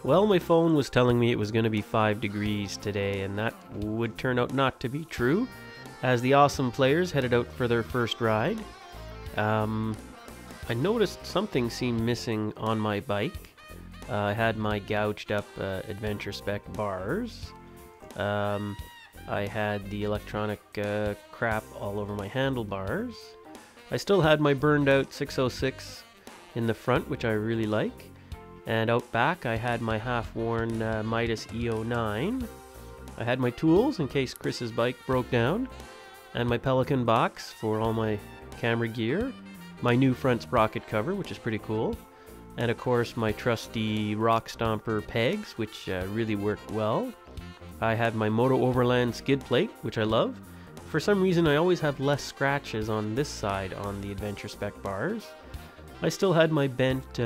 Well, my phone was telling me it was going to be 5 degrees today, and that would turn out not to be true, as the awesome players headed out for their first ride. I noticed something seemed missing on my bike. I had my gouged up Adventure Spec bars. I had the electronic crap all over my handlebars. I still had my burned out 606 in the front, which I really like. And out back I had my half-worn Midas E09. I had my tools in case Chris's bike broke down, and my Pelican box for all my camera gear, my new front sprocket cover, which is pretty cool, and of course my trusty Rock Stomper pegs, which really work well. I had my Moto Overland skid plate, which I love. For some reason I always have less scratches on this side on the Adventure Spec bars. I still had my bent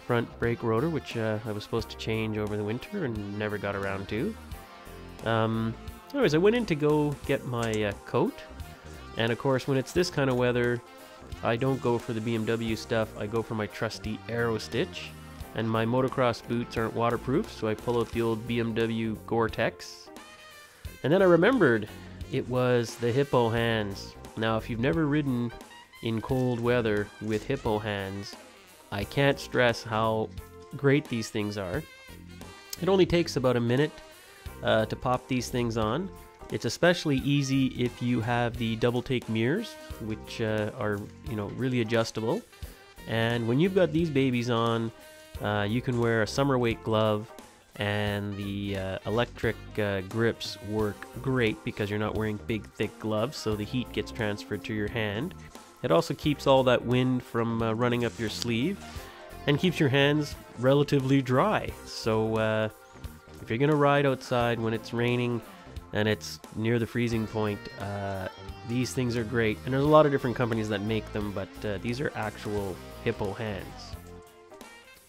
front brake rotor, which I was supposed to change over the winter and never got around to. Anyways, I went in to go get my coat, and of course when it's this kind of weather I don't go for the BMW stuff, I go for my trusty Aero Stitch, and my motocross boots aren't waterproof, so I pull out the old BMW Gore-Tex. And then I remembered it was the Hippo hands. Now if you've never ridden in cold weather with Hippo hands, I can't stress how great these things are. It only takes about a minute to pop these things on. It's especially easy if you have the double take mirrors, which are, really adjustable. And when you've got these babies on, you can wear a summer weight glove, and the electric grips work great because you're not wearing big thick gloves, so the heat gets transferred to your hand. It also keeps all that wind from running up your sleeve and keeps your hands relatively dry. So if you're gonna ride outside when it's raining and it's near the freezing point, these things are great. And there's a lot of different companies that make them, but these are actual Hippo hands.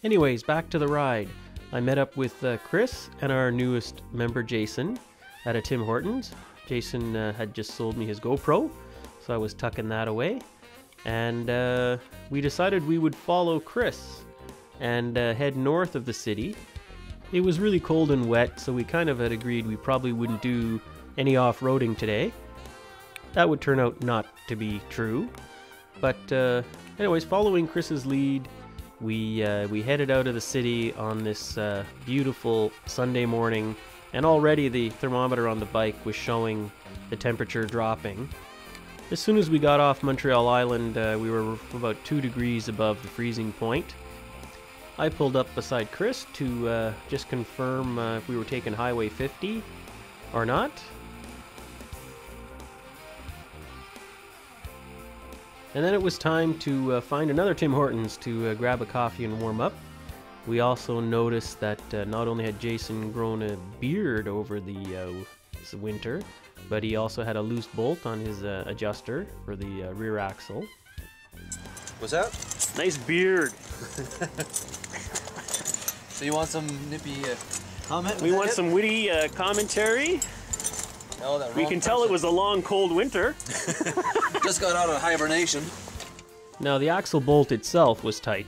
Anyways, back to the ride. I met up with Chris and our newest member Jason at a Tim Hortons. Jason had just sold me his GoPro, so I was tucking that away. And we decided we would follow Chris and head north of the city. It was really cold and wet, so we kind of had agreed we probably wouldn't do any off-roading today. That would turn out not to be true. But anyways, following Chris's lead, we headed out of the city on this beautiful Sunday morning, and already the thermometer on the bike was showing the temperature dropping. As soon as we got off Montreal Island, we were about 2 degrees above the freezing point. I pulled up beside Chris to just confirm if we were taking Highway 50 or not. And then it was time to find another Tim Hortons to grab a coffee and warm up. We also noticed that not only had Jason grown a beard over the winter, but he also had a loose bolt on his adjuster for the rear axle. What's that? Nice beard. So you want some nippy comment? We want some witty commentary. Oh, we can tell it was a long, cold winter. Just got out of hibernation. Now, the axle bolt itself was tight,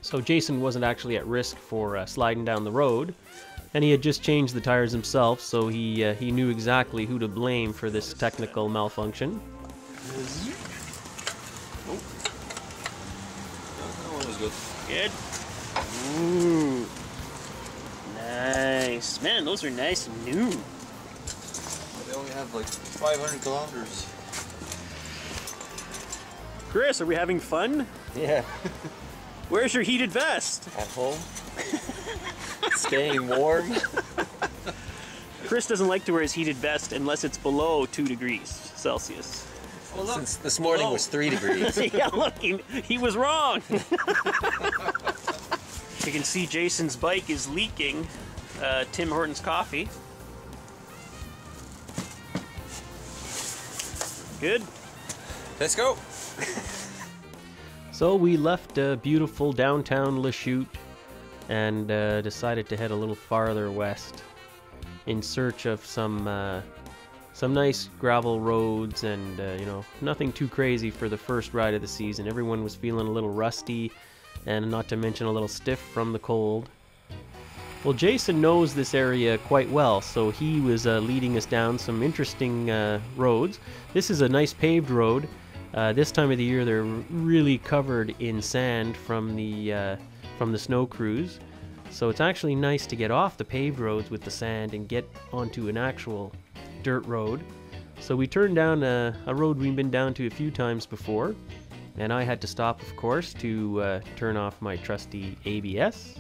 so Jason wasn't actually at risk for sliding down the road. And he had just changed the tires himself, so he knew exactly who to blame for this technical malfunction. Oh. That one was good. Good. Ooh. Nice. Man, those are nice and new. They only have like 500 kilometers. Chris, are we having fun? Yeah. Where's your heated vest? At home. Staying warm. Chris doesn't like to wear his heated vest unless it's below 2 degrees Celsius. Well, look. Since this morning was 3 degrees. Yeah, look, he was wrong. You can see Jason's bike is leaking Tim Hortons coffee. Good. Let's go. So we left beautiful downtown Lachute and decided to head a little farther west in search of some some nice gravel roads, and you know, nothing too crazy for the first ride of the season. Everyone was feeling a little rusty, and not to mention a little stiff from the cold. Well, Jason knows this area quite well, so he was leading us down some interesting roads. This is a nice paved road. This time of the year, they're really covered in sand from the snow cruise. So it's actually nice to get off the paved roads with the sand and get onto an actual dirt road. So we turned down a road we've been down to a few times before, and I had to stop, of course, to turn off my trusty ABS.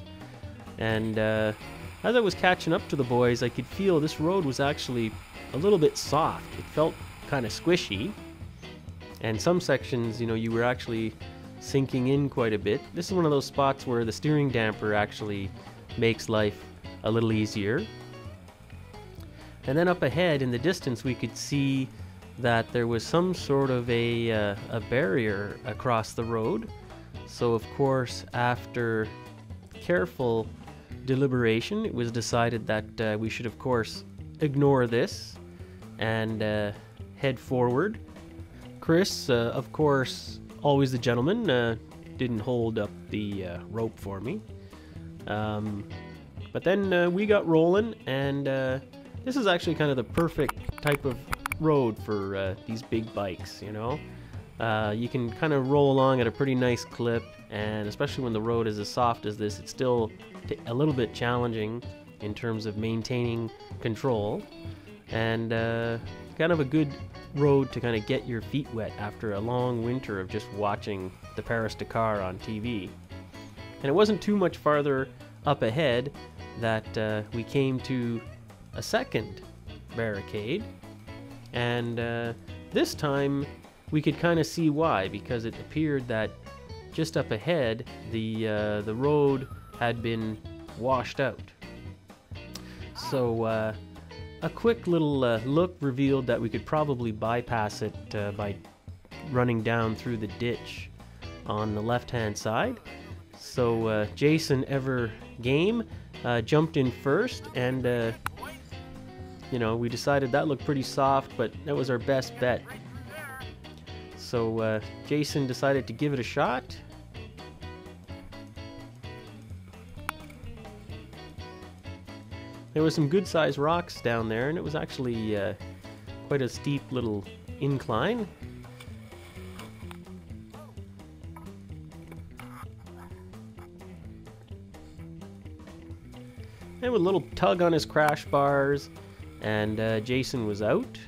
And as I was catching up to the boys, I could feel this road was actually a little bit soft. It felt kind of squishy, and some sections, you know, you were actually sinking in quite a bit. This is one of those spots where the steering damper actually makes life a little easier. And then up ahead in the distance, we could see that there was some sort of a barrier across the road. So of course, after careful deliberation, it was decided that we should of course ignore this and head forward. Chris, of course, always the gentleman, didn't hold up the rope for me. But then we got rolling, and this is actually kind of the perfect type of road for these big bikes, you know. You can kind of roll along at a pretty nice clip, and especially when the road is as soft as this, it's still a little bit challenging in terms of maintaining control, and kind of a good road to kind of get your feet wet after a long winter of just watching the Paris-Dakar on TV. And it wasn't too much farther up ahead that we came to a second barricade, and this time we could kind of see why, because it appeared that just up ahead the road had been washed out. So a quick little look revealed that we could probably bypass it by running down through the ditch on the left-hand side. So Jason, ever game, jumped in first, and you know, we decided that looked pretty soft, but that was our best bet. So Jason decided to give it a shot. There was some good-sized rocks down there, and it was actually quite a steep little incline. And with a little tug on his crash bars, and Jason was out.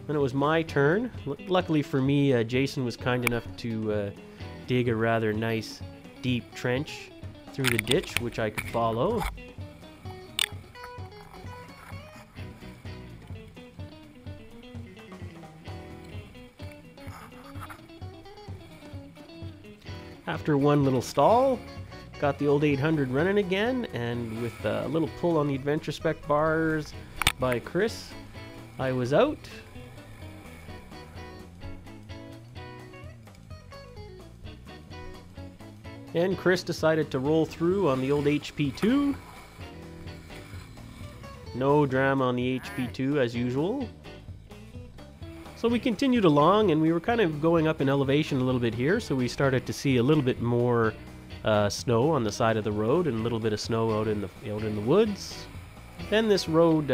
And it was my turn. Luckily for me, Jason was kind enough to dig a rather nice deep trench through the ditch, which I could follow. After one little stall, got the old 800 running again, and with a little pull on the Adventure Spec bars by Chris, I was out. And Chris decided to roll through on the old HP2. No drama on the HP2 as usual. So we continued along, and we were kind of going up in elevation a little bit here, so we started to see a little bit more snow on the side of the road and a little bit of snow out in the woods. Then this road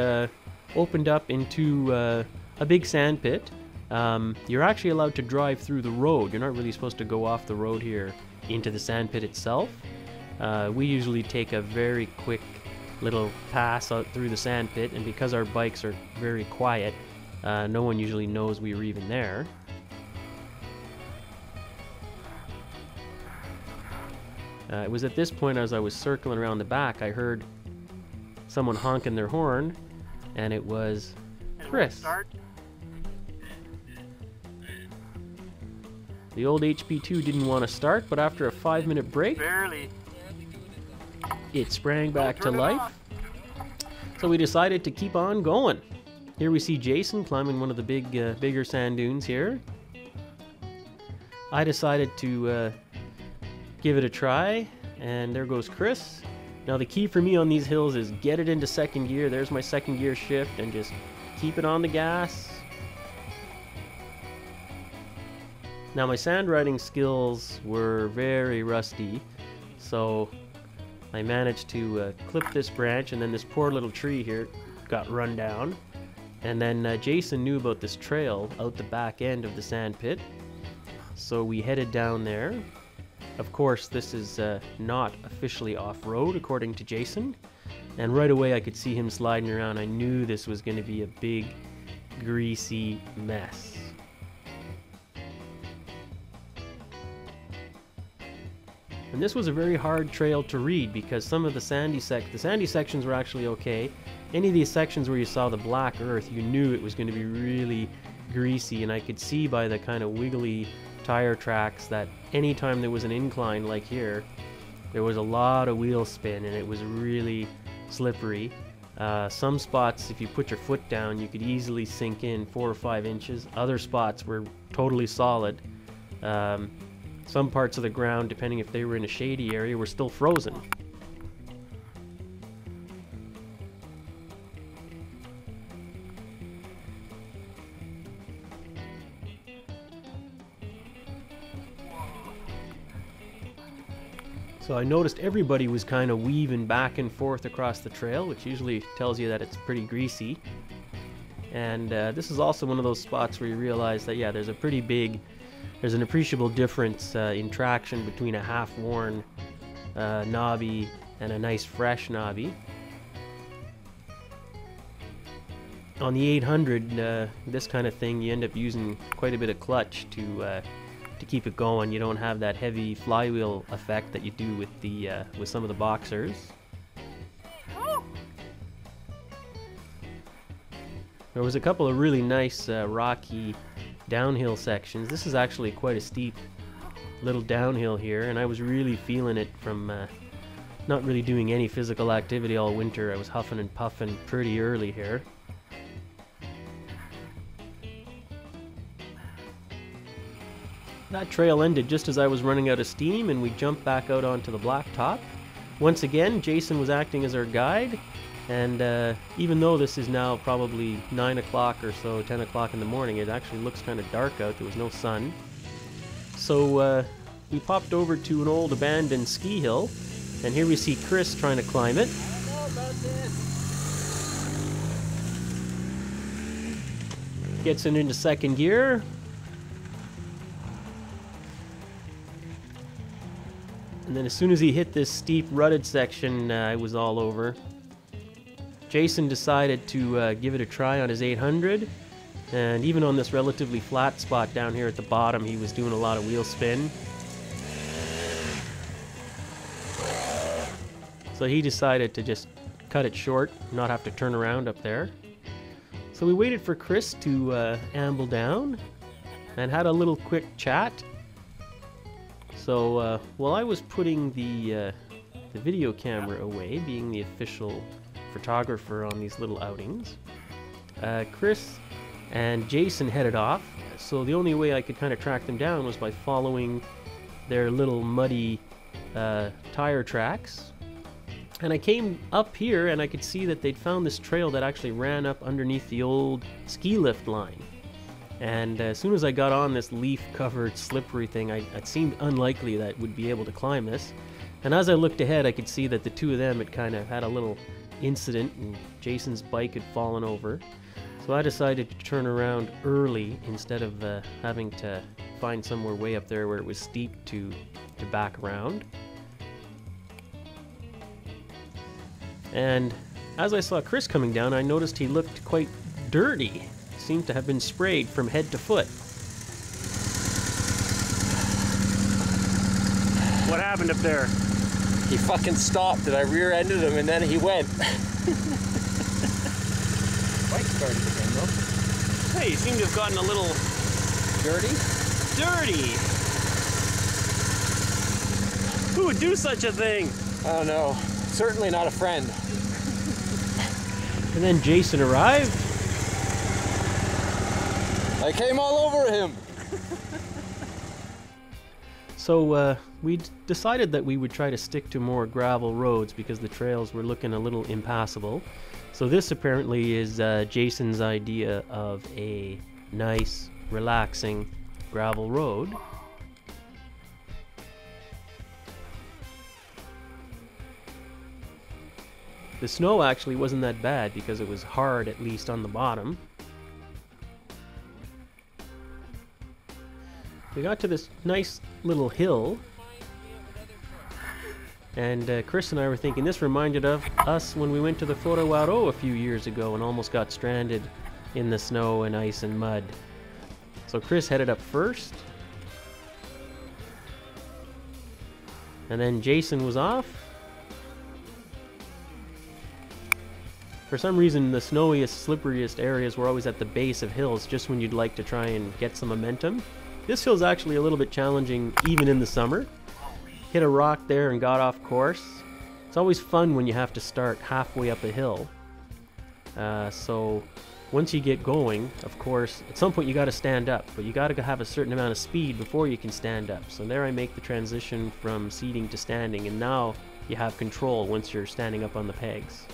opened up into a big sand pit. You're actually allowed to drive through the road. You're not really supposed to go off the road here into the sand pit itself. We usually take a very quick little pass out through the sand pit, and because our bikes are very quiet, no one usually knows we were even there. It was at this point, as I was circling around the back, I heard someone honking their horn, and it was Chris. The old HP2 didn't want to start, but after a 5-minute break, it sprang back to life. So we decided to keep on going. Here we see Jason climbing one of the bigger sand dunes here. I decided to give it a try, and there goes Chris. Now the key for me on these hills is get it into second gear. There's my second gear shift, and just keep it on the gas. Now my sand riding skills were very rusty, so I managed to clip this branch, and then this poor little tree here got run down. And then Jason knew about this trail out the back end of the sand pit, so we headed down there. Of course, this is not officially off-road according to Jason, and right away I could see him sliding around. I knew this was going to be a big, greasy mess. And this was a very hard trail to read because some of the sandy sections were actually okay. Any of these sections where you saw the black earth, you knew it was going to be really greasy, and I could see by the kind of wiggly tire tracks that anytime there was an incline like here, there was a lot of wheel spin and it was really slippery. Some spots, if you put your foot down, you could easily sink in 4 or 5 inches. Other spots were totally solid. Some parts of the ground, depending if they were in a shady area, were still frozen. So I noticed everybody was kind of weaving back and forth across the trail, which usually tells you that it's pretty greasy. And this is also one of those spots where you realize that, yeah, there's an appreciable difference in traction between a half-worn knobby and a nice fresh knobby. On the 800, this kind of thing, you end up using quite a bit of clutch to keep it going. You don't have that heavy flywheel effect that you do with some of the boxers. There was a couple of really nice rocky downhill sections. This is actually quite a steep little downhill here, and I was really feeling it from not really doing any physical activity all winter. I was huffing and puffing pretty early here. That trail ended just as I was running out of steam, and we jumped back out onto the blacktop. Once again, Jason was acting as our guide, and even though this is now probably 9 o'clock or so, 10 o'clock in the morning, it actually looks kind of dark out. There was no sun. So we popped over to an old abandoned ski hill, and here we see Chris trying to climb it. I don't know about this. Gets it into second gear. And then as soon as he hit this steep rutted section, it was all over. Jason decided to give it a try on his 800, and even on this relatively flat spot down here at the bottom, he was doing a lot of wheel spin. So he decided to just cut it short, not have to turn around up there. So we waited for Chris to amble down and had a little quick chat. So while I was putting the video camera away, being the official photographer on these little outings, Chris and Jason headed off. So the only way I could kind of track them down was by following their little muddy tire tracks. And I came up here and I could see that they'd found this trail that actually ran up underneath the old ski lift line. And as soon as I got on this leaf-covered, slippery thing, it seemed unlikely that would be able to climb this. And as I looked ahead, I could see that the two of them had kind of had a little incident, and Jason's bike had fallen over. So I decided to turn around early instead of having to find somewhere way up there where it was steep to back around. And as I saw Chris coming down, I noticed he looked quite dirty. Seemed to have been sprayed from head to foot. What happened up there? He fucking stopped and I rear-ended him and then he went. Bike started again though. Hey, you seem to have gotten a little Dirty? dirty. Who would do such a thing? I don't know. Certainly not a friend. And then Jason arrived. I came all over him. So we decided that we would try to stick to more gravel roads because the trails were looking a little impassable. So this apparently is Jason's idea of a nice, relaxing gravel road. The snow actually wasn't that bad because it was hard, at least on the bottom. We got to this nice little hill, and Chris and I were thinking this reminded of us when we went to the Photo Wado a few years ago and almost got stranded in the snow and ice and mud. So Chris headed up first, and then Jason was off. For some reason, the snowiest, slipperiest areas were always at the base of hills, just when you'd like to try and get some momentum. This hill's actually a little bit challenging even in the summer. Hit a rock there and got off course. It's always fun when you have to start halfway up a hill. So once you get going, of course, at some point you got to stand up, but you got to have a certain amount of speed before you can stand up. So there I make the transition from seating to standing, and now you have control once you're standing up on the pegs.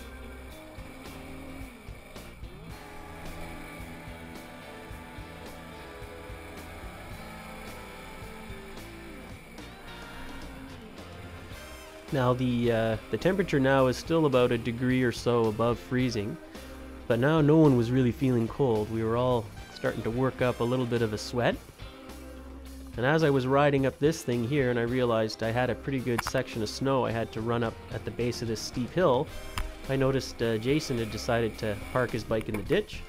Now the temperature now is still about a degree or so above freezing, but now no one was really feeling cold. We were all starting to work up a little bit of a sweat. And as I was riding up this thing here and I realized I had a pretty good section of snow I had to run up at the base of this steep hill, I noticed Jason had decided to park his bike in the ditch.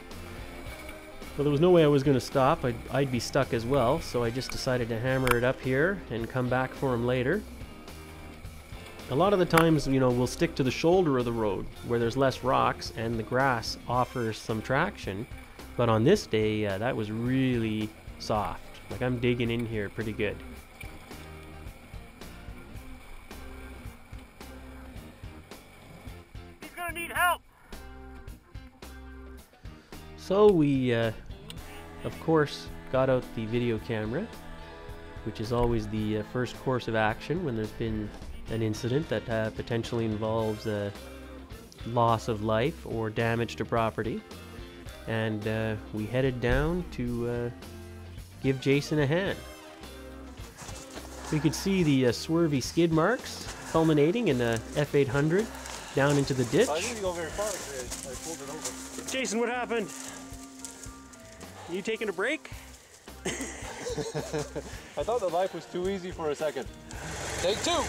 Well, there was no way I was going to stop. I'd be stuck as well, so I just decided to hammer it up here and come back for him later. A lot of the times, you know, we'll stick to the shoulder of the road where there's less rocks and the grass offers some traction. But on this day, that was really soft. Like, I'm digging in here pretty good. He's gonna need help! So we, of course, got out the video camera, which is always the first course of action when there's been an incident that potentially involves loss of life or damage to property. And we headed down to give Jason a hand. We could see the swervy skid marks culminating in a F800 down into the ditch. I didn't go very far because I pulled it over. Jason, what happened? You taking a break? I thought the life was too easy for a second. Take two!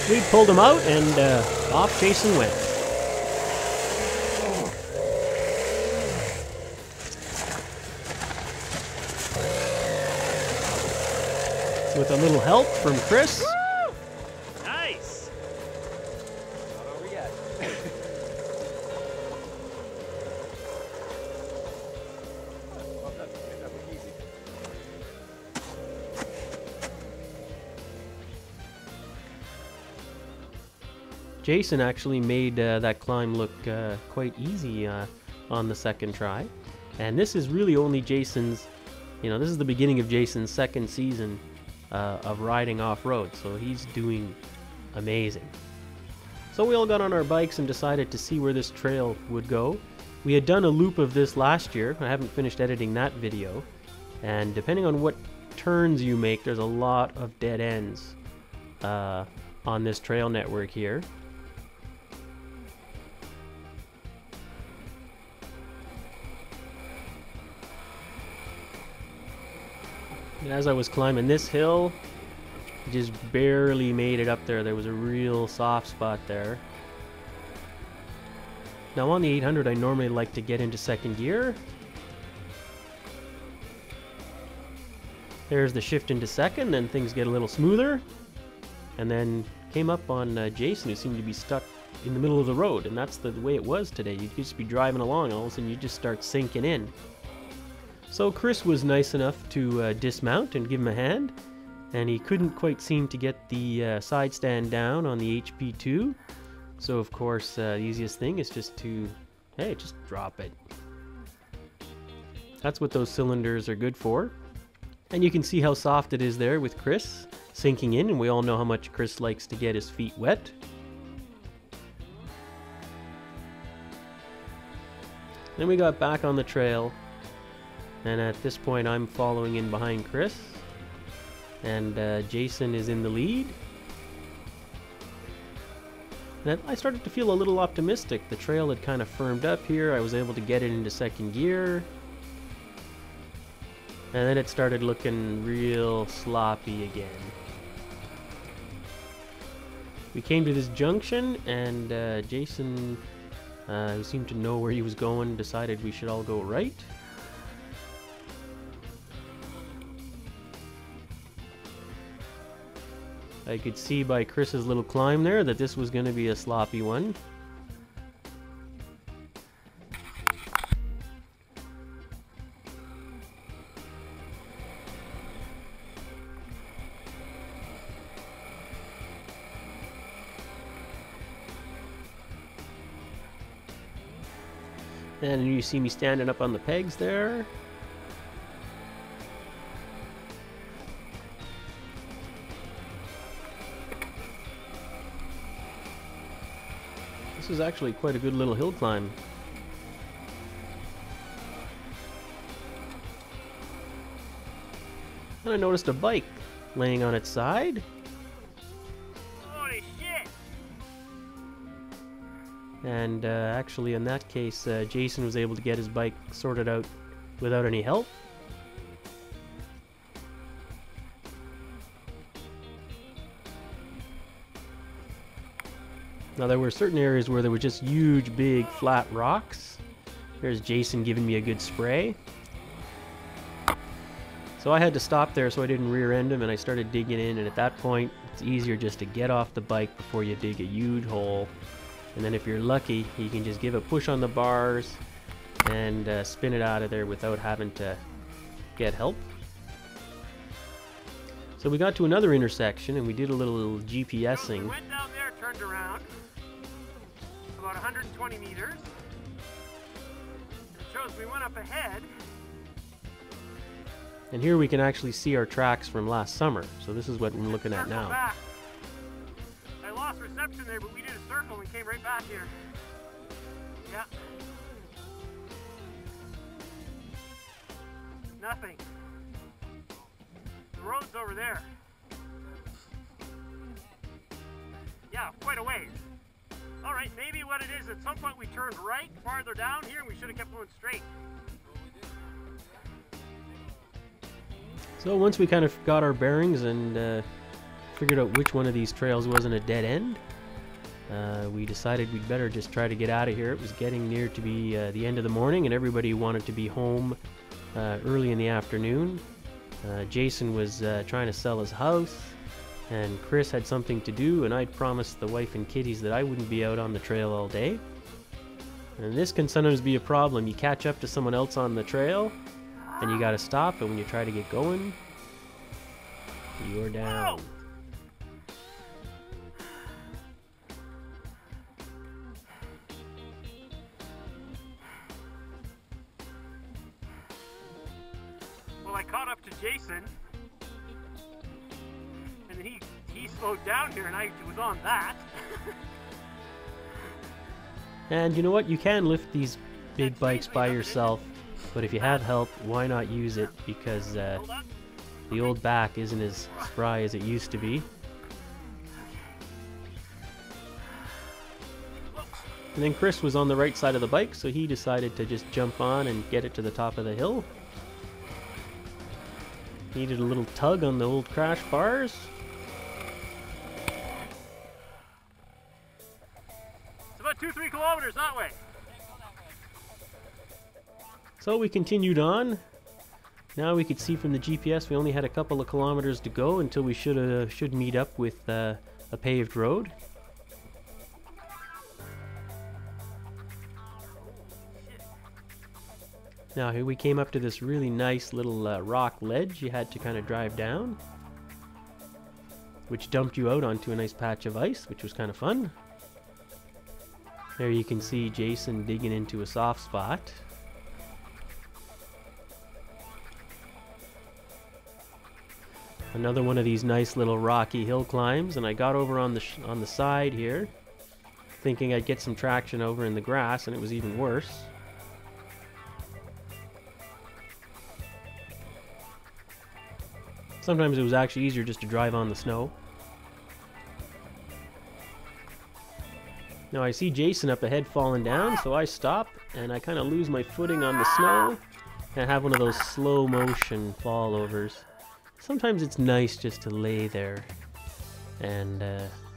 We pulled him out and off Jason went. With a little help from Chris. Woo! Nice! Not over yet. That was easy. Jason actually made that climb look quite easy on the second try. And this is really only Jason's, you know, this is the beginning of Jason's second season of riding off-road, so he's doing amazing. So we all got on our bikes and decided to see where this trail would go. We had done a loop of this last year. I haven't finished editing that video, and depending on what turns you make, there's a lot of dead ends on this trail network here. And as I was climbing this hill, just barely made it up there. There was a real soft spot there. Now on the 800, I normally like to get into second gear. There's the shift into second, then things get a little smoother. And then came up on Jason, who seemed to be stuck in the middle of the road. And that's the way it was today. You'd just be driving along, and all of a sudden you just start sinking in. So Chris was nice enough to dismount and give him a hand, and he couldn't quite seem to get the side stand down on the HP2. So of course the easiest thing is just to, hey, just drop it. That's what those cylinders are good for. And you can see how soft it is there with Chris sinking in, and we all know how much Chris likes to get his feet wet. Then we got back on the trail, and at this point I'm following in behind Chris, and Jason is in the lead. And I started to feel a little optimistic. The trail had kind of firmed up here. I was able to get it into second gear. And then it started looking real sloppy again. We came to this junction, and Jason, who seemed to know where he was going, decided we should all go right. I could see by Chris's little climb there that this was going to be a sloppy one. And you see me standing up on the pegs there. This is actually quite a good little hill climb. And I noticed a bike laying on its side. Holy shit! And actually in that case, Jason was able to get his bike sorted out without any help. Now there were certain areas where there were just huge, big, flat rocks. There's Jason giving me a good spray. So I had to stop there so I didn't rear end him, and I started digging in, and at that point it's easier just to get off the bike before you dig a huge hole. And then if you're lucky, you can just give a push on the bars and spin it out of there without having to get help. So we got to another intersection and we did a little GPSing. We went down there, turned around, about 120 meters. It shows we went up ahead. And here we can actually see our tracks from last summer. So this is what we're looking at Circle now. back. I lost reception there, but we did a circle and came right back here. Yeah. Nothing. The road's over there. Yeah, quite a ways. Alright, maybe what it is, at some point we turned right farther down here and we should have kept going straight. So once we kind of got our bearings and figured out which one of these trails wasn't a dead end, we decided we'd better just try to get out of here. It was getting near to be the end of the morning and everybody wanted to be home early in the afternoon. Jason was trying to sell his house, and Chris had something to do, and I'd promised the wife and kiddies that I wouldn't be out on the trail all day. And this can sometimes be a problem. You catch up to someone else on the trail and you gotta stop, and when you try to get going, you're down. Well, I caught up to Jason, and then he slowed down here, and I was on that. And you know what? You can lift these big bikes by yourself, but if you have help, why not use it? Because Hold on. the old back isn't as spry as it used to be. And then Chris was on the right side of the bike, so he decided to just jump on and get it to the top of the hill. Needed a little tug on the old crash bars. It's about 2-3 kilometers that way. So we continued on. Now we could see from the GPS we only had a couple of kilometers to go until we should meet up with a paved road. Now here we came up to this really nice little rock ledge you had to kind of drive down, which dumped you out onto a nice patch of ice, which was kind of fun. There you can see Jason digging into a soft spot. Another one of these nice little rocky hill climbs, and I got over on the side here, thinking I'd get some traction over in the grass, and it was even worse. Sometimes it was actually easier just to drive on the snow. Now I see Jason up ahead falling down, so I stop and I kind of lose my footing on the snow and have one of those slow motion fallovers. Sometimes it's nice just to lay there and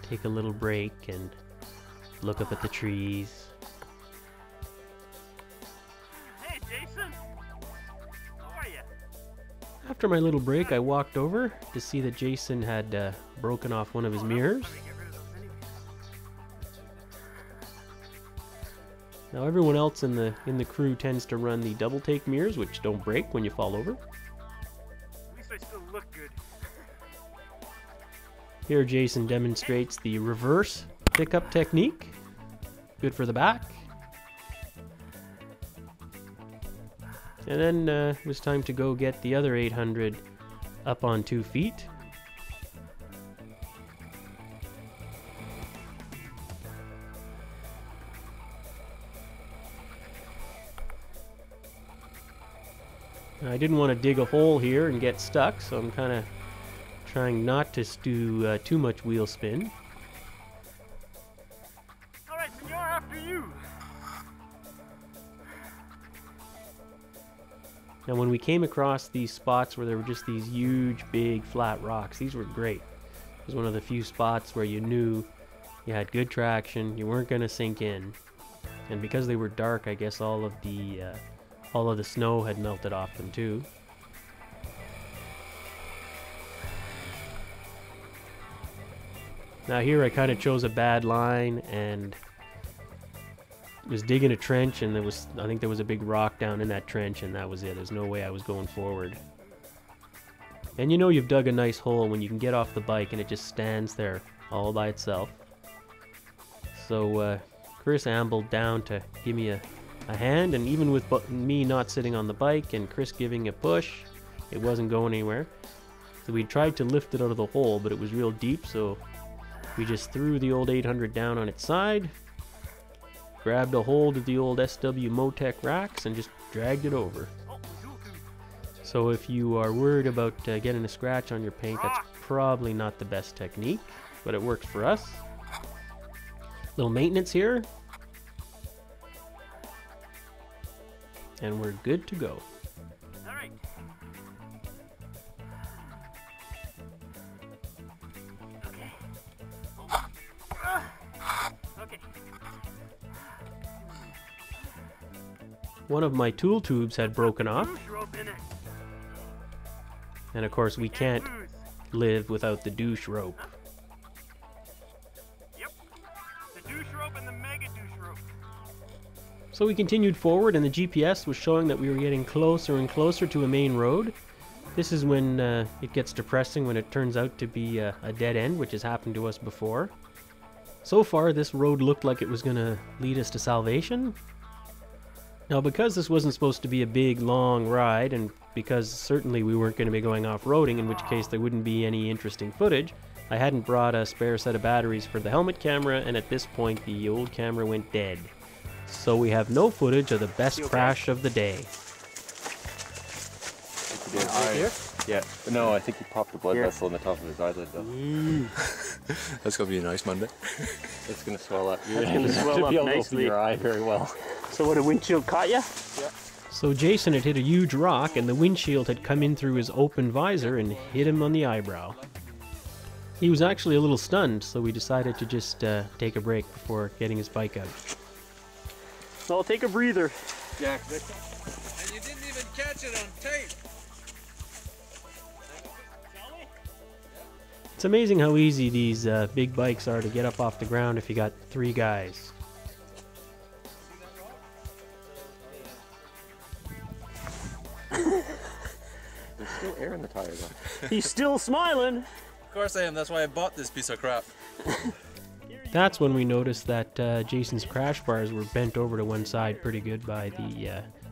take a little break and look up at the trees. Hey, Jason. How are you? After my little break, I walked over to see that Jason had broken off one of his mirrors. Let me get rid of those anyway. Now everyone else in the crew tends to run the double take mirrors, which don't break when you fall over. At least I still look good. Here Jason demonstrates the reverse pickup technique. Good for the back. And then it was time to go get the other 800 up on 2 feet. I didn't want to dig a hole here and get stuck, so I'm kind of trying not to do too much wheel spin. All right, senor, after you. Now when we came across these spots where there were just these huge, big, flat rocks, these were great. It was one of the few spots where you knew you had good traction, you weren't going to sink in. And because they were dark, I guess all of the snow had melted off them too. Now here I kind of chose a bad line and was digging a trench, and I think there was a big rock down in that trench, and that was it. There's no way I was going forward. And you know you've dug a nice hole when you can get off the bike and it just stands there all by itself. So Chris ambled down to give me a hand, and even with me not sitting on the bike and Chris giving a push, it wasn't going anywhere. So we tried to lift it out of the hole, but it was real deep, so we just threw the old 800 down on its side, grabbed a hold of the old SW Motec racks and just dragged it over. So if you are worried about getting a scratch on your paint, that's probably not the best technique, but it works for us. Little maintenance here, and we're good to go. All right. Okay. Okay. One of my tool tubes had broken off, Douche rope in it. and of course we can't Lose. live without the douche rope. Yep. The douche rope and the mega douche rope. So we continued forward, and the GPS was showing that we were getting closer and closer to a main road. This is when it gets depressing, when it turns out to be a dead end, which has happened to us before. So far, this road looked like it was going to lead us to salvation. Now, because this wasn't supposed to be a big, long ride, and because certainly we weren't going to be going off-roading, in which case there wouldn't be any interesting footage, I hadn't brought a spare set of batteries for the helmet camera, and at this point the old camera went dead. So we have no footage of the best crash of the day. Right here? Yeah. No, I think he popped the blood vessel on the top of his eyelid though. That's gonna be a nice Monday. It's gonna swell up. You're gonna swell up be able to nicely. open your eye very well. So what, a windshield caught ya? Yeah. So Jason had hit a huge rock, and the windshield had come in through his open visor and hit him on the eyebrow. He was actually a little stunned, so we decided to just take a break before getting his bike out. So I'll take a breather. Jack, and you didn't even catch it on tape. It's amazing how easy these big bikes are to get up off the ground if you got 3 guys. There's still air in the tire though. He's still smiling. Of course I am. That's why I bought this piece of crap. That's when we noticed that Jason's crash bars were bent over to one side pretty good by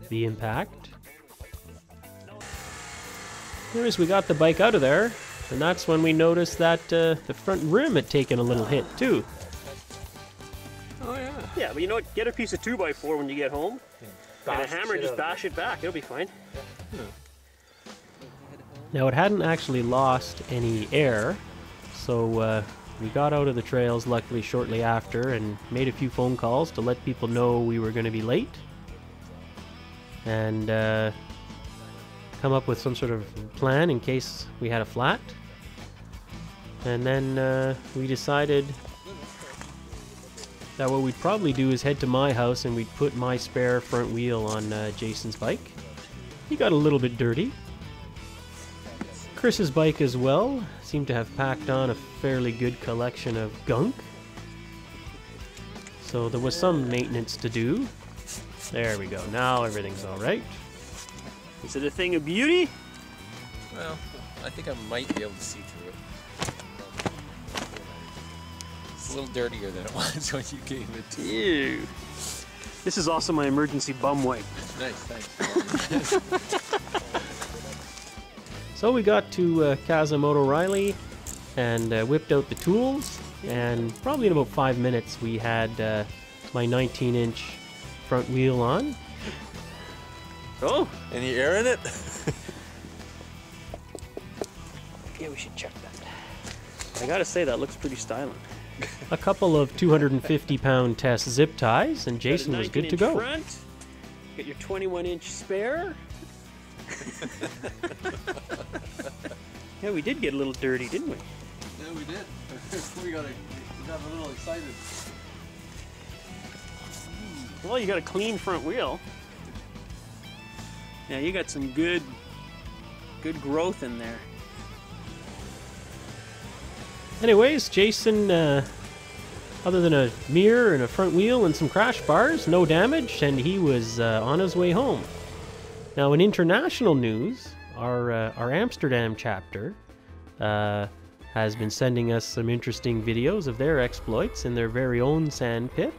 the impact. Anyways, we got the bike out of there, and that's when we noticed that the front rim had taken a little hit too. Oh yeah. Yeah, but you know what? Get a piece of 2x4 when you get home, and a hammer, just bash it back. It'll be fine. Now, it hadn't actually lost any air, so we got out of the trails luckily shortly after and made a few phone calls to let people know we were going to be late and come up with some sort of plan in case we had a flat. And then we decided that what we'd probably do is head to my house and we'd put my spare front wheel on Jason's bike. He got a little bit dirty. Chris's bike as well seemed to have packed on a fairly good collection of gunk. So there was some maintenance to do. There we go. Now everything's all right. Is it a thing of beauty? Well, I think I might be able to see through it. It's a little dirtier than it was when you gave it to me. Ew. This is also my emergency bum wipe. Nice, thanks. So we got to Kazamoto Riley and whipped out the tools, and probably in about 5 minutes we had my 19-inch front wheel on. Oh, Any air in it? yeah, we should check that. I gotta say, that looks pretty styling. A couple of 250-pound test zip ties, and Jason was good to go. Front. Got your 21-inch spare. Yeah, we did get a little dirty, didn't we? Yeah, we did. we got a little excited. Well, you got a clean front wheel. Yeah, you got some good growth in there. Anyways, Jason, other than a mirror and a front wheel and some crash bars, no damage, and he was on his way home. Now, in international news, our Amsterdam chapter has been sending us some interesting videos of their exploits in their very own sand pit.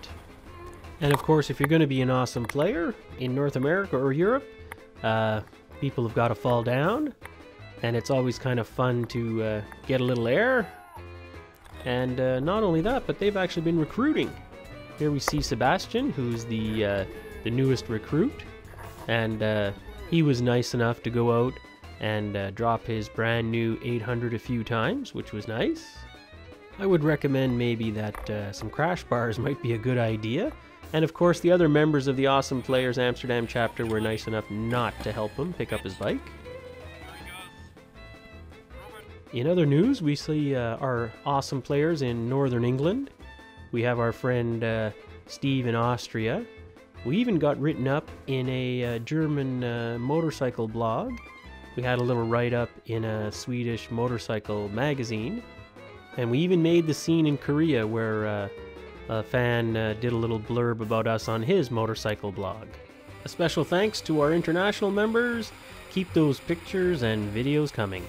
And of course, if you're going to be an awesome player in North America or Europe, people have got to fall down, and it's always kind of fun to get a little air. And not only that, but they've actually been recruiting. Here we see Sebastian, who's the newest recruit, and he was nice enough to go out and drop his brand new 800 a few times, which was nice. I would recommend maybe that some crash bars might be a good idea. And of course, the other members of the Awesome Players Amsterdam chapter were nice enough not to help him pick up his bike. In other news, we see our awesome players in Northern England. We have our friend Steve in Austria. We even got written up in a German motorcycle blog. We had a little write-up in a Swedish motorcycle magazine. And we even made the scene in Korea where a fan did a little blurb about us on his motorcycle blog. A special thanks to our international members. Keep those pictures and videos coming.